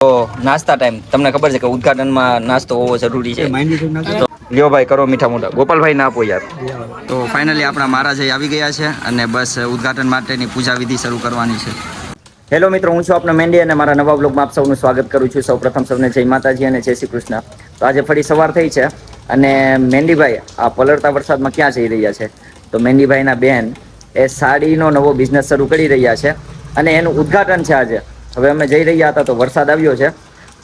તો નાસ્તા ટાઈમ તમને ખબર છે કે ઉદઘાટનમાં નાસ્તો હોવો જરૂરી છે. તો લ્યો ભાઈ કરો મીઠા મોઢા. ગોપાલભાઈ ના આપો યાર. તો ફાઇનલી આપણા મહારાજ આવી ગયા છે અને બસ ઉદઘાટન માટેની પૂજા વિધિ શરૂ કરવાની છે. હેલો મિત્રો, હું છું આપનો મેન્ડી અને મારા નવા બ્લોગમાં આપ સૌનું સ્વાગત કરું છું. સૌપ્રથમ સૌને જય માતાજી અને જય શ્રી કૃષ્ણ. તો આજે ફરી સવાર થઈ છે અને મેન્ડીભાઈ આ પલળતા વરસાદમાં ક્યાં જઈ રહ્યા છે? તો મેન્ડીભાઈના બેન એ સાડીનો નવો બિઝનેસ શરૂ કરી રહ્યા છે અને એનું ઉદ્ઘાટન છે આજે. હવે અમે જઈ રહ્યા હતા તો વરસાદ આવ્યો છે.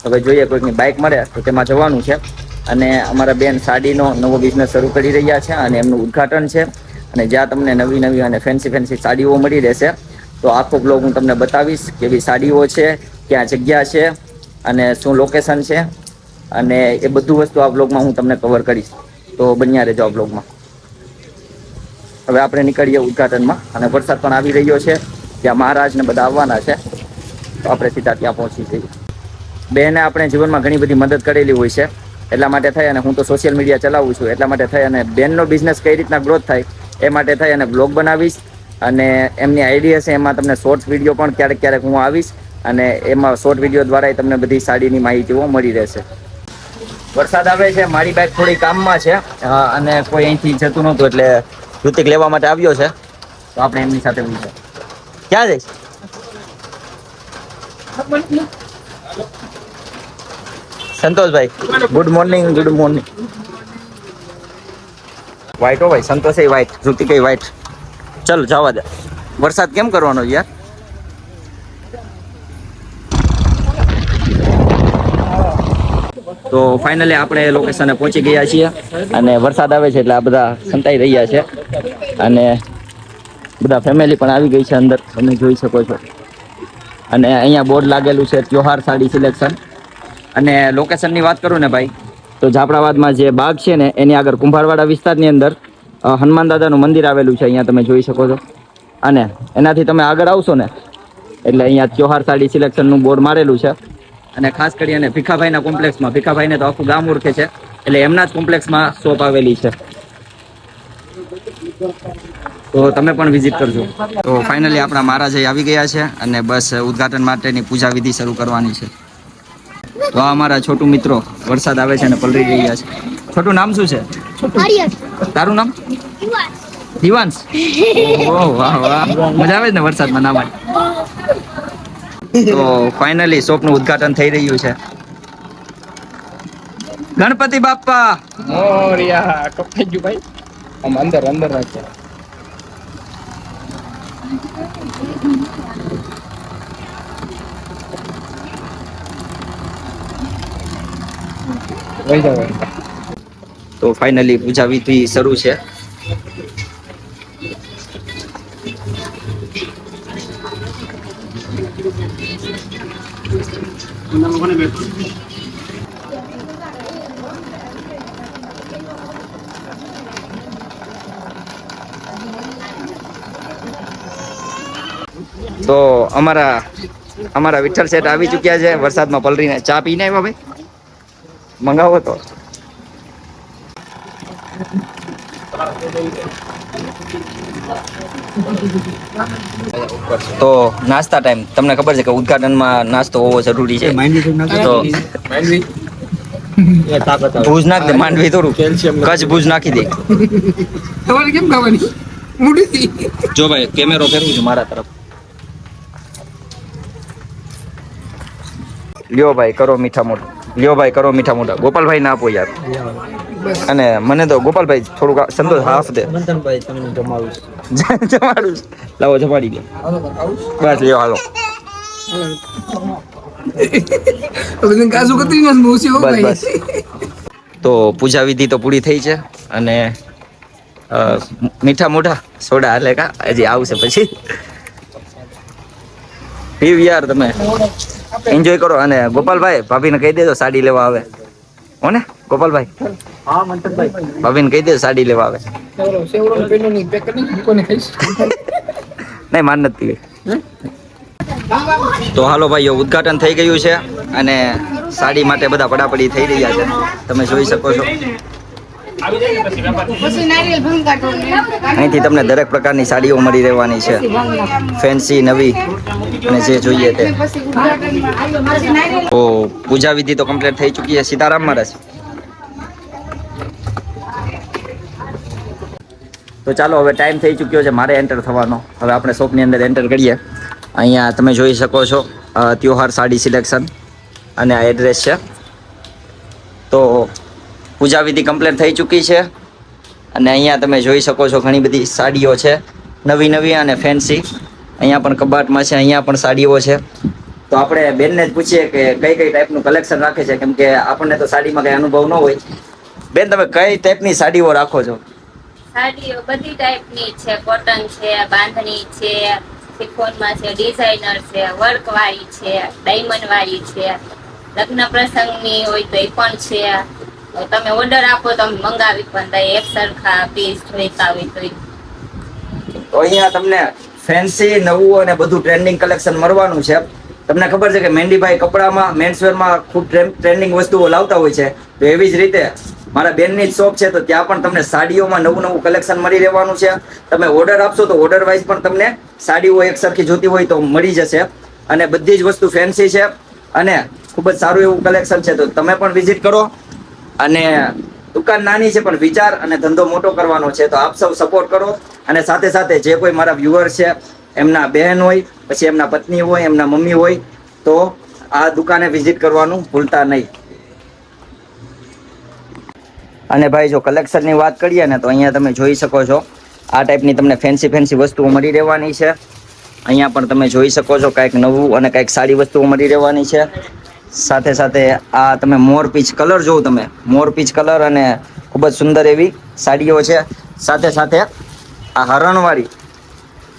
હવે જોઈએ કોઈકની બાઇક મળે તો તેમાં જવાનું છે. અને અમારા બેન સાડીનો નવો બિઝનેસ શરૂ કરી રહ્યા છે અને એમનું ઉદ્ઘાટન છે. અને જ્યાં તમને નવી નવી અને ફેન્સી સાડીઓ મળી રહેશે. તો આખો બ્લોગ હું તમને બતાવીશ કેવી સાડીઓ છે, ક્યાં જગ્યા છે અને શું લોકેશન છે, અને એ બધું વસ્તુ આ બ્લોગમાં હું તમને કવર કરીશ. તો બન્યા રહેજો આ બ્લોગમાં. હવે આપણે નીકળીએ ઉદ્ઘાટનમાં અને વરસાદ પણ આવી રહ્યો છે. ત્યાં મહારાજને બધા આવવાના છે તો આપણે સીધા ત્યાં પહોંચી જઈએ. બેને આપણે જીવનમાં ઘણી બધી મદદ કરેલી હોય છે. એટલા માટે થઈ અને હું તો સોશિયલ મીડિયા ચલાવું છું. એટલા માટે થઈ અને બેનનો બિઝનેસ કઈ રીતના ગ્રોથ થાય એ માટે થઈ અને બ્લોગ બનાવીશ. અને એમની આઈડિયા છે એમાં તમને શોર્ટ્સ વિડીયો પણ ક્યારેક ક્યારેક હું આવીશ અને એમાં શોર્ટ વિડીયો દ્વારા તમને બધી સાડીની માહિતીઓ મળી રહેશે. વરસાદ આવે છે, મારી બાઇક થોડી કામમાં છે અને કોઈ અહીંથી જતું નહોતું એટલે ઋતિક લેવા માટે આવ્યો છે. તો આપણે એમની સાથે મળીએ. ક્યાં જઈશ? સંતોષભાઈ good morning. Good morning. White હો ભાઈ, સંતોષ એ વ્હાઈટ, ઋતિક એ વ્હાઈટ. ચાલ જવા દે. વરસાદ કેમ કરવાનો યાર? તો ફાઇનલી આપણે લોકેશને પહોંચી ગયા છીએ અને વરસાદ આવે છે એટલે આ બધા સંતાઈ રહ્યા છે અને બધા ફેમિલી પણ આવી ગઈ છે અંદર, તમે જોઈ શકો છો. અને અહીંયા બોર્ડ લાગેલું છે ત્યોહાર સાડી સિલેક્શન. અને લોકેશનની વાત કરું ને ભાઈ, તો જાફરાબાદમાં જે બાગ છે ને એની આગળ કુંભારવાડા વિસ્તારની અંદર હનુમાન દાદાનું મંદિર આવેલું છે. અહીંયા તમે જોઈ શકો છો. અને એનાથી તમે આગળ આવશો ને એટલે અહીંયા ત્યોહાર સાડી સિલેક્શનનું બોર્ડ મારેલું છે. અને ખાસ કરીને ભીખાભાઈના કોમ્પ્લેક્સમાં, ભીખાભાઈને તો આખું ગામ ઓળખે છે એટલે એમના જ કોમ્પ્લેક્સમાં શોપ આવેલી છે. તો તમે પણ વિઝિટ કરજો. તો ફાઇનલી આપણા મહારાજ આવી ગયા છે અને બસ ઉદ્ઘાટન માટેની પૂજા વિધિ શરૂ કરવાની છે. તો આ અમારા છોટું મિત્રો વરસાદ આવે છે અને પલળી રહ્યા છે. છોટું નામ શું છે? તારું નામ? દિવાંશ. ઓહ વાહ વાહ, મજા આવે ને વરસાદમાં નામાં. તો ફાઇનલી શોપનું ઉદ્ઘાટન થઈ રહ્યું છે. ગણપતિ બાપ્પા મોરિયા. કપાઈ ગયું ભાઈ. આમ અંદર રાખજો. તો ફાઇનલી પૂજા વિધિ શરૂ છે. તો અમારા વિઠ્ઠલ શેઠ આવી ચુક્યા છે વરસાદમાં પલરીને. ચા પીને આવ્યા ભાઈ? મંગાવો તો નાસ્તા ટાઈમ તમને ખબર છે કે ઉદઘાટનમાં નાસ્તો હોવો જરૂરી છે. તો ભુજ નાખ દે, માંડવી થોડું કચ્છ ભુજ નાખી દે. તમારે કેમ ખાવાની? જો ભાઈ કેમેરો ફેરવું છે મારા તરફ. લ્યો ભાઈ કરો મીઠા મોઢા. લ્યો ભાઈ કરો મીઠા મોઢા. ગોપાલભાઈ ના આપો યાર. અને મને તો ગોપાલભાઈ થોડુંક સંતોષ હાફ દે. જમાડું લાવો, જમાડી દે બસ. લ્યો હાલો. બસ. તો પૂજા વિધિ તો પૂરી થઈ છે અને મીઠા મોઢા સોડા હાલે કા હજી આવશે પછી પીવ યાર. તમે એન્જોય કરો. અને ગોપાલભાઈ ભાભીને કહી દેજો સાડી લેવા આવે હો ને? ગોપાલભાઈ ભાભીને કહી દેજો સાડી લેવા આવે. નહીં માન નથી. તો હાલો ભાઈઓ, ઉદ્ઘાટન થઈ ગયું છે અને સાડી માટે બધા પડાપડી થઈ રહ્યા છે, તમે જોઈ શકો છો. અહીંથી તમને દરેક પ્રકારની સાડીઓ મળી રહેવાની છે, ફેન્સી, નવી અને જે જોઈએ તે. તો પૂજા વિધિ તો કમ્પ્લીટ થઈ ચૂકી છે. સીતારામ મહારાજ. તો ચાલો હવે ટાઈમ થઈ ચૂક્યો છે મારે એન્ટર થવાનો. હવે આપણે શોપની અંદર એન્ટર કરીએ. અહીંયા તમે જોઈ શકો છો ત્યોહાર સાડી સિલેક્શન અને આ એડ્રેસ છે. તો પૂજા વિધિ કમ્પ્લીટ થઈ ચૂકી છે અને અહીંયા તમે જોઈ શકો છો ઘણી બધી સાડીઓ છે, નવી નવી અને ફેન્સી. અહીંયા પણ કબાટમાં છે, અહીંયા પણ સાડીઓ છે. તો આપણે બેનને જ પૂછીએ કે કઈ કઈ ટાઈપનું કલેક્શન રાખે છે, કેમ કે આપણને તો સાડીમાં કઈ અનુભવ ન હોય. બેન, તમે કઈ ટાઈપની સાડીઓ રાખો છો? સાડીઓ બધી ટાઈપની છે, કોટન છે, બાંધણી છે, શિફોનમાં છે, ડિઝાઇનર છે, વર્ક વાળી છે, ડાયમંડ વાળી છે, લગ્ન પ્રસંગની હોય તો એ પણ છે. તમે ઓર્ડર આપો તો અમે મંગાવી પણ દઈએ, એક સરખા પીસ જોઈતા હોય તો. તો અહીંયા તમને ફેન્સી, નવું અને બધું ટ્રેન્ડિંગ કલેક્શન મળવાનું છે. તમને ખબર છે કે મહેંદીભાઈ કપડામાં, મેન્સવેરમાં ખૂબ ટ્રેન્ડિંગ વસ્તુઓ લાવતા હોય છે. તો એવી જ રીતે મારા બેનની જ શોપ છે, તો ત્યાં પણ તમને સાડીઓમાં નવું નવું કલેક્શન મળી રહેવાનું છે. તમે ઓર્ડર આપશો તો ઓર્ડર વાઇઝ પણ તમને સાડીઓ એક સરખી જોતી હોય તો મળી જશે. અને બધી જ વસ્તુ ફેન્સી છે અને ખૂબ જ સારું એવું કલેક્શન છે. તો તમે પણ વિઝિટ કરો. અને દુકાન નાની છે પણ વિચાર અને ધંધો મોટો કરવાનો છે, તો આપ સૌ સપોર્ટ કરો. અને સાથે સાથે જે કોઈ મારા વ્યુઅર છે, એમના બહેન હોય, પછી એમના પત્ની હોય, એમના મમ્મી હોય, તો આ દુકાને વિઝિટ કરવાનું ભૂલતા નહીં. અને ભાઈ, જો કલેક્શનની વાત કરીએ ને તો અહીંયા તમે જોઈ શકો છો આ ટાઈપની તમને ફેન્સી વસ્તુઓ મળી રહેવાની છે. અહીંયા પણ તમે જોઈ શકો છો કાંઈક નવું અને કાંઈક સારી વસ્તુઓ મળી રહેવાની છે. સાથે સાથે આ તમે મોર પીચ કલર જોવો, તમે મોર પીચ કલર અને ખૂબ જ સુંદર એવી સાડીઓ છે. સાથે સાથે આ હરણવાળી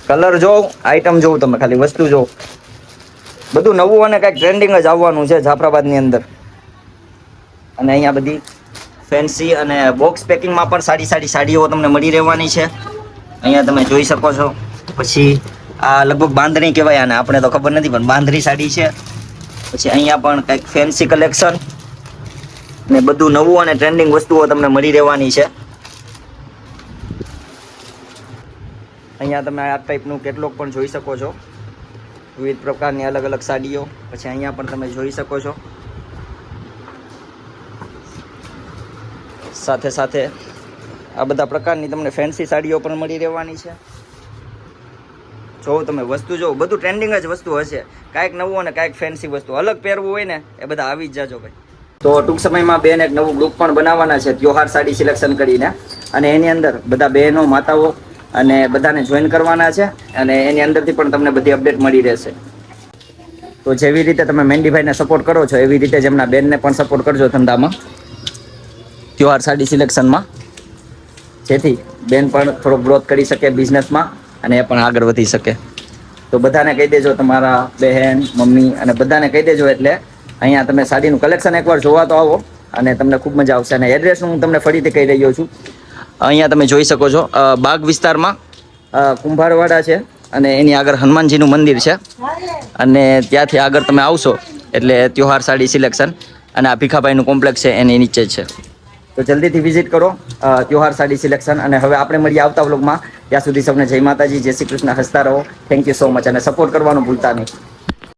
કલર જોવો, આઈટમ જોવો, તમે ખાલી વસ્તુ જોવો. બધું નવું અને કાંઈક ટ્રેન્ડિંગ જ આવવાનું છે જાફરાબાદની અંદર. અને અહીંયા બધી ફેન્સી અને બોક્સ પેકિંગમાં પણ સાડીઓ તમને મળી રહેવાની છે. અહીંયા તમે જોઈ શકો છો. પછી આ લગભગ બાંધણી કહેવાય આને, આપણે તો ખબર નથી પણ બાંધણી સાડી છે. પછી અહીંયા પણ કંઈક ફેન્સી કલેક્શન ને બધું નવું અને ટ્રેન્ડિંગ વસ્તુઓ તમને મળી રહેવાની છે. અહીંયા તમે આ ટાઈપનું કેટલોગ પણ જોઈ શકો છો, વિવિધ પ્રકારની અલગ અલગ સાડીઓ. પછી અહીંયા પણ તમે જોઈ શકો છો. સાથે સાથે આ બધા પ્રકારની તમને ફેન્સી સાડીઓ પણ મળી રહેવાની છે. જો તમે વસ્તુ જો બધું ટ્રેન્ડિંગ જ વસ્તુ હશે. કાંઈક નવું અને કાંઈક ફેન્સી વસ્તુ અલગ પહેરવું હોય ને, એ બધા આવી જ જાજો ભાઈ. તો ટૂંક સમયમાં બેન એક નવું ગ્રુપ પણ બનાવવાના છે, ત્યોહાર સાડી સિલેક્શન કરીને. અને એની અંદર બધા બહેનો, માતાઓ અને બધાને જોઈન કરવાના છે. અને એની અંદરથી પણ તમને બધી અપડેટ મળી રહેશે. તો જેવી રીતે તમે મહેંદીભાઈને સપોર્ટ કરો છો, એવી રીતે જ એમના બેનને પણ સપોર્ટ કરજો ધંધામાં, ત્યોહાર સાડી સિલેક્શનમાં, જેથી બેન પણ થોડો ગ્રોથ કરી શકે બિઝનેસમાં અને એ પણ આગળ વધી શકે. તો બધાને કહી દેજો, તમારા બહેન, મમ્મી અને બધાને કહી દેજો. એટલે અહીંયા તમે સાડીનું કલેક્શન એકવાર જોવા તો આવો અને તમને ખૂબ મજા આવશે. અને એડ્રેસનું હું તમને ફરીથી કહી રહ્યો છું. અહીંયા તમે જોઈ શકો છો બાગ વિસ્તારમાં કુંભારવાડા છે અને એની આગળ હનુમાનજીનું મંદિર છે. અને ત્યાંથી આગળ તમે આવશો એટલે ત્યોહાર સાડી સિલેક્શન અને આ ભીખાભાઈનું કોમ્પ્લેક્સ છે એની નીચે જ છે. તો જલ્દીથી વિઝિટ કરો ત્યોહાર સાડી સિલેક્શન. અને હવે આપણે મળીએ આવતા વ્લોગમાં. ત્યાં સુધી સૌને જય માતાજી, જય શ્રી કૃષ્ણ. હસતા રહો. થેન્ક યુ સો મચ અને સપોર્ટ કરવાનું ભૂલતા નહીં.